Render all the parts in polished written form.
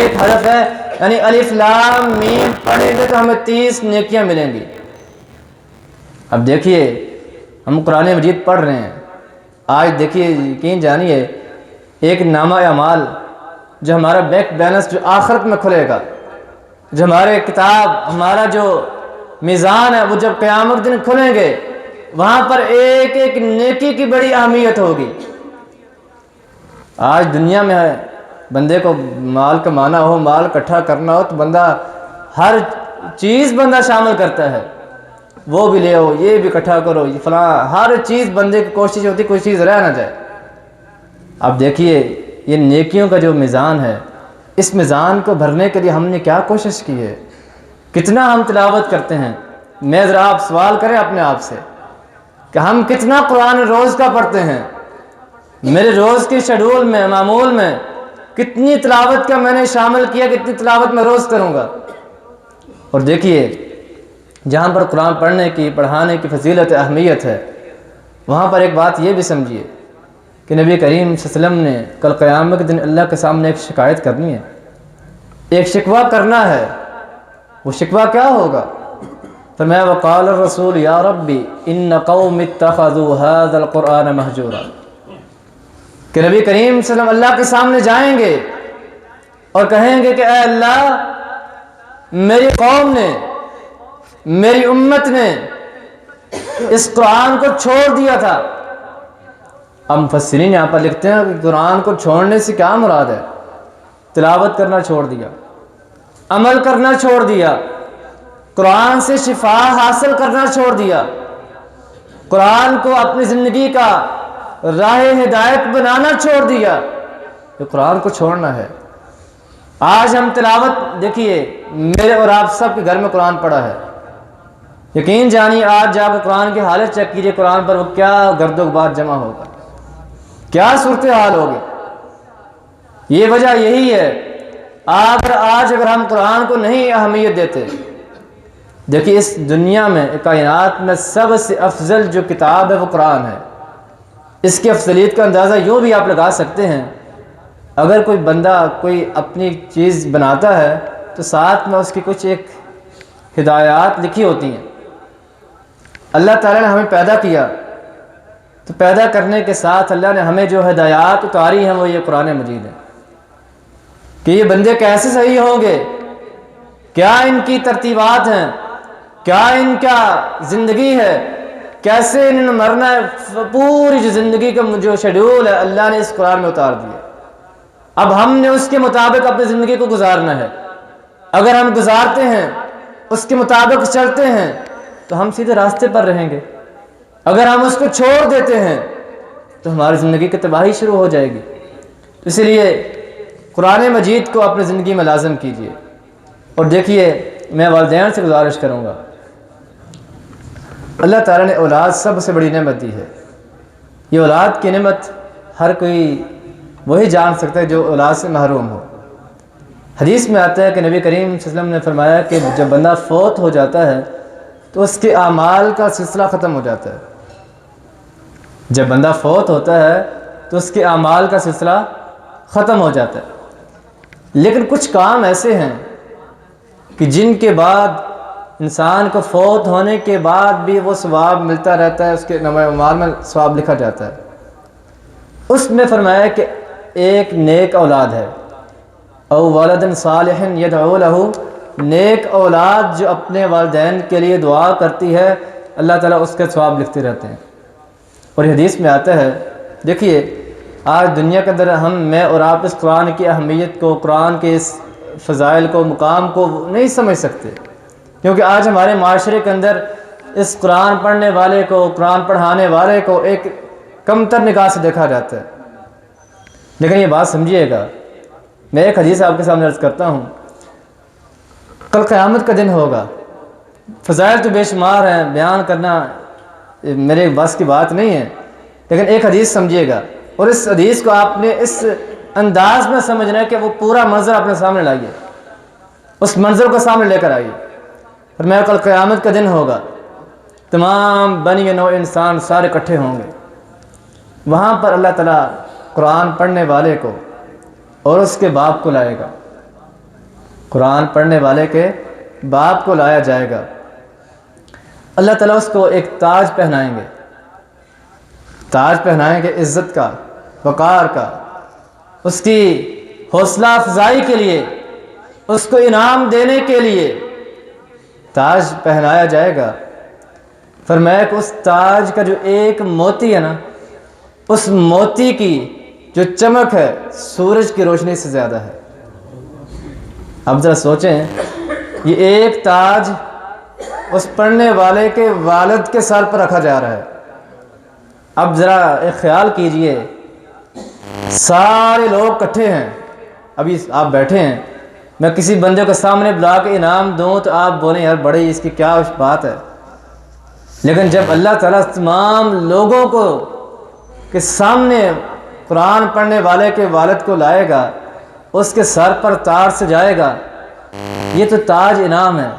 ایک حرف ہے، یعنی الف لام میم پڑھیں گے تو ہمیں 30 نیکیاں ملیں گی۔ اب دیکھیے ہم قرآن مجید پڑھ رہے ہیں، آج دیکھیے یقین جانیے ایک نامہ اعمال جو ہمارا بینک بیلنس جو آخرت میں کھلے گا، جو ہمارے کتاب ہمارا جو میزان ہے وہ جب قیامت دن کھلیں گے، وہاں پر ایک ایک نیکی کی بڑی اہمیت ہوگی۔ آج دنیا میں ہے بندے کو مال کمانا ہو، مال اکٹھا کرنا ہو تو بندہ ہر چیز بندہ شامل کرتا ہے، وہ بھی لے آؤ، یہ بھی اکٹھا کرو، یہ فلاں، ہر چیز بندے کی کوشش ہوتی کوئی چیز رہ نہ جائے۔ اب دیکھیے یہ نیکیوں کا جو میزان ہے، اس میزان کو بھرنے کے لیے ہم نے کیا کوشش کی ہے، کتنا ہم تلاوت کرتے ہیں۔ میں ذرا آپ سوال کریں اپنے آپ سے کہ ہم کتنا قرآن روز کا پڑھتے ہیں؟ میرے روز کے شیڈول میں، معمول میں کتنی تلاوت کا میں نے شامل کیا، کتنی تلاوت میں روز کروں گا۔ اور دیکھیے جہاں پر قرآن پڑھنے کی، پڑھانے کی فضیلت اہمیت ہے، وہاں پر ایک بات یہ بھی سمجھیے کہ نبی کریم صلی اللہ علیہ وسلم نے کل قیامت کے دن اللہ کے سامنے ایک شکایت کرنی ہے، ایک شکوہ کرنا ہے۔ وہ شکوہ کیا ہوگا؟ فرمایا وقال الرسول یا ربی ان قوم اتخذوا هذا القرآن مہجورا، کہ نبی کریم صلی اللہ علیہ وسلم اللہ کے سامنے جائیں گے اور کہیں گے کہ اے اللہ، میری قوم نے، میری امت نے اس قرآن کو چھوڑ دیا تھا۔ اب مفسرین یہاں پر لکھتے ہیں کہ قرآن کو چھوڑنے سے کیا مراد ہے؟ تلاوت کرنا چھوڑ دیا، عمل کرنا چھوڑ دیا، قرآن سے شفا حاصل کرنا چھوڑ دیا، قرآن کو اپنی زندگی کا راہ ہدایت بنانا چھوڑ دیا۔ یہ قرآن کو چھوڑنا ہے۔ آج ہم تلاوت دیکھیے، میرے اور آپ سب کے گھر میں قرآن پڑھا ہے، یقین جانیے آج جا کے قرآن کی حالت چیک کیجیے، قرآن پر وہ کیا گرد و غبار جمع ہوگا، کیا صورتحال ہوگی۔ یہ وجہ یہی ہے، آج اگر ہم قرآن کو نہیں اہمیت دیتے، دیکھیے اس دنیا میں، کائنات میں سب سے افضل جو کتاب ہے وہ قرآن ہے۔ اس کی افضلیت کا اندازہ یوں بھی آپ لگا سکتے ہیں، اگر کوئی بندہ کوئی اپنی چیز بناتا ہے تو ساتھ میں اس کی کچھ ایک ہدایات لکھی ہوتی ہیں۔ اللہ تعالیٰ نے ہمیں پیدا کیا تو پیدا کرنے کے ساتھ اللہ نے ہمیں جو ہدایات اتاری ہیں وہ یہ قرآن مجید ہے کہ یہ بندے کیسے صحیح ہوں گے، کیا ان کی ترتیبات ہیں، کیا ان کا زندگی ہے، کیسے انہوں نے مرنا ہے، پوری جو زندگی کا جو شیڈول ہے اللہ نے اس قرآن میں اتار دیا۔ اب ہم نے اس کے مطابق اپنی زندگی کو گزارنا ہے۔ اگر ہم گزارتے ہیں، اس کے مطابق چلتے ہیں تو ہم سیدھے راستے پر رہیں گے۔ اگر ہم اس کو چھوڑ دیتے ہیں تو ہماری زندگی کی تباہی شروع ہو جائے گی۔ اس لیے قرآن مجید کو اپنی زندگی میں لازم کیجیے۔ اور دیکھیے میں والدین سے گزارش کروں گا، اللہ تعالیٰ نے اولاد سب سے بڑی نعمت دی ہے۔ یہ اولاد کی نعمت ہر کوئی وہی جان سکتا ہے جو اولاد سے محروم ہو۔ حدیث میں آتا ہے کہ نبی کریم صلی اللہ علیہ وسلم نے فرمایا کہ جب بندہ فوت ہو جاتا ہے تو اس کے اعمال کا سلسلہ ختم ہو جاتا ہے۔ جب بندہ فوت ہوتا ہے تو اس کے اعمال کا سلسلہ ختم ہو جاتا ہے، لیکن کچھ کام ایسے ہیں کہ جن کے بعد انسان کو فوت ہونے کے بعد بھی وہ ثواب ملتا رہتا ہے، اس کے نامہ اعمال میں ثواب لکھا جاتا ہے۔ اس میں فرمایا کہ ایک نیک اولاد ہے، او ولد صالح یدعو لہ، نیک اولاد جو اپنے والدین کے لیے دعا کرتی ہے، اللہ تعالیٰ اس کے ثواب لکھتے رہتے ہیں۔ اور یہ حدیث میں آتا ہے، دیکھیے آج دنیا کے اندر میں اور آپ اس قرآن کی اہمیت کو، قرآن کے اس فضائل کو، مقام کو نہیں سمجھ سکتے، کیونکہ آج ہمارے معاشرے کے اندر اس قرآن پڑھنے والے کو، قرآن پڑھانے والے کو ایک کمتر نگاہ سے دیکھا جاتا ہے۔ لیکن یہ بات سمجھیے گا، میں ایک حدیث آپ کے سامنے عرض کرتا ہوں، کل قیامت کا دن ہوگا، فضائل تو بے شمار ہیں، بیان کرنا میرے بس کی بات نہیں ہے، لیکن ایک حدیث سمجھیے گا اور اس حدیث کو آپ نے اس انداز میں سمجھنا ہے کہ وہ پورا منظر اپنے سامنے لائیے، اس منظر کو سامنے لے کر آئیے۔ اور میں کل قیامت کا دن ہوگا، تمام بنی نوع انسان سارے اکٹھے ہوں گے، وہاں پر اللہ تعالیٰ قرآن پڑھنے والے کو اور اس کے باپ کو لائے گا قرآن پڑھنے والے کے باپ کو لایا جائے گا، اللہ تعالیٰ اس کو ایک تاج پہنائیں گے، تاج پہنائیں گے عزت کا، وقار کا، اس کی حوصلہ افزائی کے لیے، اس کو انعام دینے کے لیے تاج پہنایا جائے گا۔ فرمایا کہ اس تاج کا جو ایک موتی ہے نا، اس موتی کی جو چمک ہے سورج کی روشنی سے زیادہ ہے۔ اب ذرا سوچیں، یہ ایک تاج اس پڑھنے والے کے والد کے سر پر رکھا جا رہا ہے۔ اب ذرا ایک خیال کیجئے، سارے لوگ اکٹھے ہیں، ابھی آپ بیٹھے ہیں، میں کسی بندے کو سامنے بلا کے انعام دوں تو آپ بولیں یار بڑی اس کی کیا بات ہے، لیکن جب اللہ تعالیٰ تمام لوگوں کو کے سامنے قرآن پڑھنے والے کے والد کو لائے گا، اس کے سر پر تاج سے جائے گا، یہ تو تاج انعام ہے۔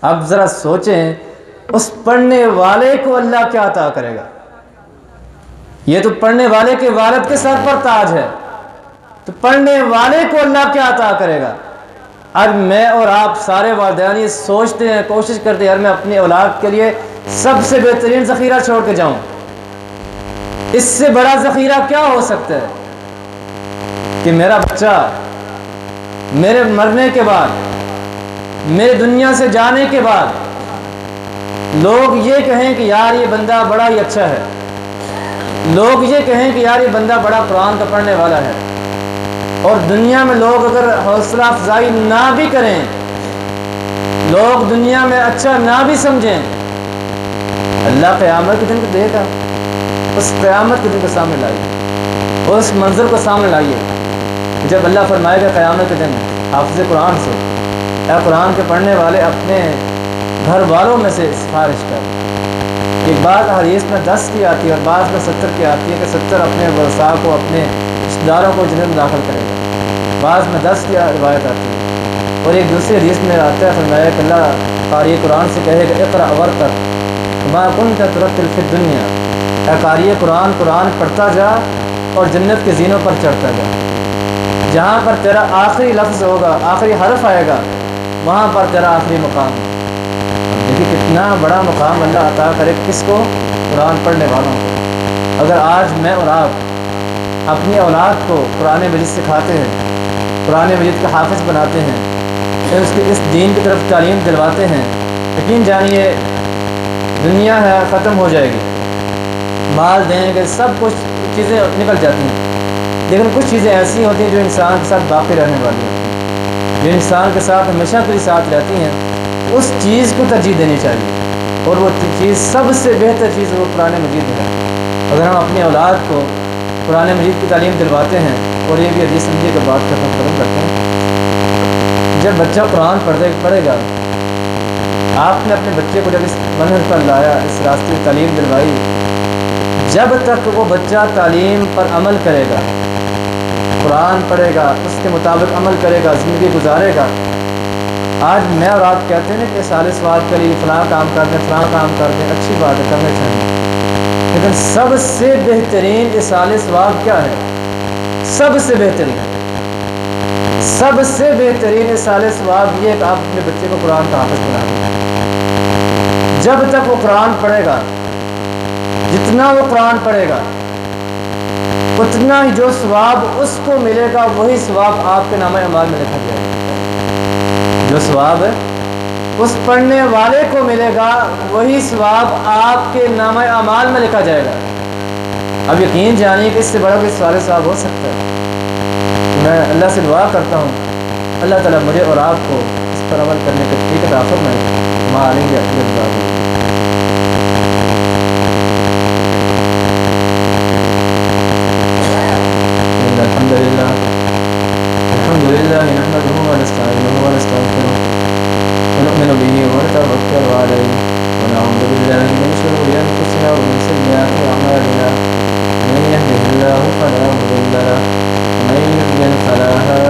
اب ذرا سوچیں اس پڑھنے والے کو اللہ کیا عطا کرے گا۔ یہ تو پڑھنے والے کے والد کے سر پر تاج ہے، تو پڑھنے والے کو اللہ کیا عطا کرے گا۔ آج میں اور آپ سارے والدین یہ سوچتے ہیں، کوشش کرتے ہیں یار میں اپنی اولاد کے لیے سب سے بہترین ذخیرہ چھوڑ کے جاؤں، اس سے بڑا ذخیرہ کیا ہو سکتا ہے کہ میرا بچہ میرے مرنے کے بعد، میرے دنیا سے جانے کے بعد لوگ یہ کہیں کہ یار یہ بندہ بڑا ہی اچھا ہے، لوگ یہ کہیں کہ یار یہ بندہ بڑا قرآن کا پڑھنے والا ہے، اور دنیا میں لوگ اگر حوصلہ افزائی نہ بھی کریں، لوگ دنیا میں اچھا نہ بھی سمجھیں، اللہ قیامت کے دن کو دے گا۔ اس قیامت کے دن کو سامنے لائیے، اس منظر کو سامنے لائیے جب اللہ فرمائے گا قیامت کے دن حافظ قرآن سے، اے قرآن کے پڑھنے والے اپنے گھر والوں میں سے سفارش کر۔ ایک بات حدیث میں 10 کی آتی ہے اور بعض میں 70 کی آتی ہے کہ 70 اپنے ورثاء کو، اپنے رشتہ داروں کو جنت میں داخل کرے گا، بعض میں 10 کی روایت آتی ہے، اور ایک دوسری حدیث میں آتا ہے فرمایا کہ اللہ قاری قرآن سے کہے گا اقرأ ورتق ما كنت ترتل فی الدنیا، اے قاری قرآن، قرآن پڑھتا جا اور جنت کے زینوں پر چڑھتا جا، جہاں پر تیرا آخری لفظ ہوگا، آخری حرف آئے گا، وہاں پر تیرا آخری مقام ہے۔ دیکھیے کتنا بڑا مقام اللہ عطا کرے کس کو؟ قرآن پڑھنے والوں کو۔ اگر آج میں اور آپ اپنی اولاد کو قرآن مجید سکھاتے ہیں، قرآن مجید کا حافظ بناتے ہیں، پھر اس کی اس دین کی طرف تعلیم دلواتے ہیں، یقین جانیے دنیا ہے ختم ہو جائے گی، مال دیں گے، سب کچھ چیزیں نکل جاتی ہیں، لیکن کچھ چیزیں ایسی ہوتی ہیں جو انسان کے ساتھ باقی رہنے والی ہوتی ہیں، جو انسان کے ساتھ ہمیشہ کے لیے ساتھ رہتی ہیں، اس چیز کو ترجیح دینی چاہیے، اور وہ چیز سب سے بہتر چیز وہ قرآن مجید ہے۔ اگر ہم اپنی اولاد کو قرآن مجید کی تعلیم دلواتے ہیں، اور یہ بھی حدیث سمجھے کے بات ختم کرتے ہیں، جب بچہ قرآن پڑھے گا، آپ نے اپنے بچے کو جب اس منہج پر لایا، اس راستے کی تعلیم دلوائی، جب تک وہ بچہ تعلیم پر عمل کرے گا، قرآن پڑھے گا، اس کے مطابق عمل کرے گا، زندگی گزارے گا۔ آج میں اور آپ کہتے ہیں کہ سال ثواب کے لیے فلاں کام کر دیں، فلاں کام کر دیں، اچھی بات ہے، کرنے چاہیے، لیکن سب سے بہترین اصال ثواب کیا ہے؟ سب سے بہترین اصال ثواب یہ کہ آپ اپنے بچے کو قرآن کا حافظ بنا دیں۔ جب تک وہ قرآن پڑھے گا، جتنا وہ قرآن پڑھے گا، اتنا ہی جو ثواب اس کو ملے گا وہی ثواب آپ کے نامہ اعمال میں لکھا جائے گا۔ جو ثواب ہے اس پڑھنے والے کو ملے گا وہی ثواب آپ کے نامہ اعمال میں لکھا جائے گا۔ اب یقین جانیے کہ اس سے بڑا کوئی سوال ثواب ہو سکتا ہے؟ میں اللہ سے دعا کرتا ہوں اللہ تعالیٰ مجھے اور آپ کو اس پر عمل کرنے کی توفیق عطا فرمائے۔ ما علیہ الحمد لله نحمده ونستعينه ونستغفره ونؤمن به ونتوكل عليه ونعوذ بالله من شرور انفسنا ومن سيئات اعمالنا من يهده الله فلا مضل له ومن يضلل فلا هادي له